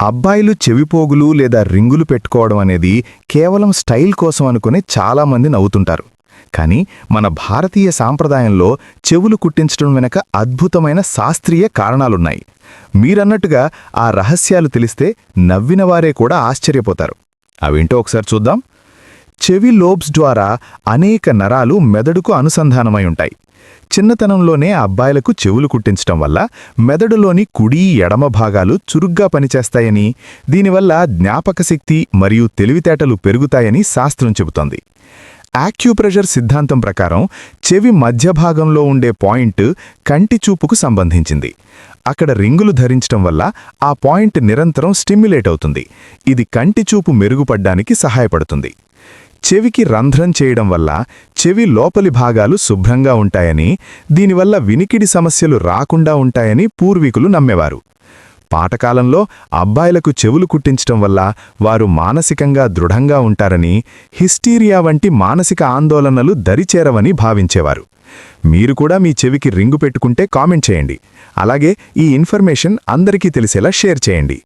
అబ్బాయిలు చెవిపోగులు లేదా రింగులు పెట్టుకోవడం అనేది కేవలం స్టైల్ కోసం అనుకునే చాలామంది నవ్వుతుంటారు. కానీ మన భారతీయ సాంప్రదాయంలో చెవులు కుట్టించడం వెనక అద్భుతమైన శాస్త్రీయ కారణాలున్నాయి. మీరన్నట్టుగా ఆ రహస్యాలు తెలిస్తే నవ్వినవారే కూడా ఆశ్చర్యపోతారు. అవేంటో ఒకసారి చూద్దాం. చెవి లోబ్స్ ద్వారా అనేక నరాలు మెదడుకు అనుసంధానమై ఉంటాయి. చిన్నతనంలోనే అబ్బాయిలకు చెవులు కుట్టించటం వల్ల మెదడులోని కుడి ఎడమ భాగాలు చురుగ్గా పనిచేస్తాయని, దీనివల్ల జ్ఞాపకశక్తి మరియు తెలివితేటలు పెరుగుతాయని శాస్త్రం చెబుతోంది. యాక్యుప్రెషర్ సిద్ధాంతం ప్రకారం చెవి మధ్య భాగంలో ఉండే పాయింట్ కంటి చూపుకు సంబంధించింది. అక్కడ రింగులు ధరించటం వల్ల ఆ పాయింట్ నిరంతరం స్టిమ్యులేట్ అవుతుంది. ఇది కంటి చూపు మెరుగుపడ్డానికి సహాయపడుతుంది. చెవికి రంధ్రం చేయడం వల్ల చెవి లోపలి భాగాలు శుభ్రంగా ఉంటాయని, దీనివల్ల వినికిడి సమస్యలు రాకుండా ఉంటాయని పూర్వీకులు నమ్మేవారు. పాతకాలంలో అబ్బాయిలకు చెవులు కుట్టించటం వల్ల వారు మానసికంగా దృఢంగా ఉంటారని, హిస్టీరియా వంటి మానసిక ఆందోళనలు దరిచేరవని భావించేవారు. మీరు కూడా మీ చెవికి రింగు పెట్టుకుంటే కామెంట్ చేయండి. అలాగే ఈ ఇన్ఫర్మేషన్ అందరికీ తెలిసేలా షేర్ చేయండి.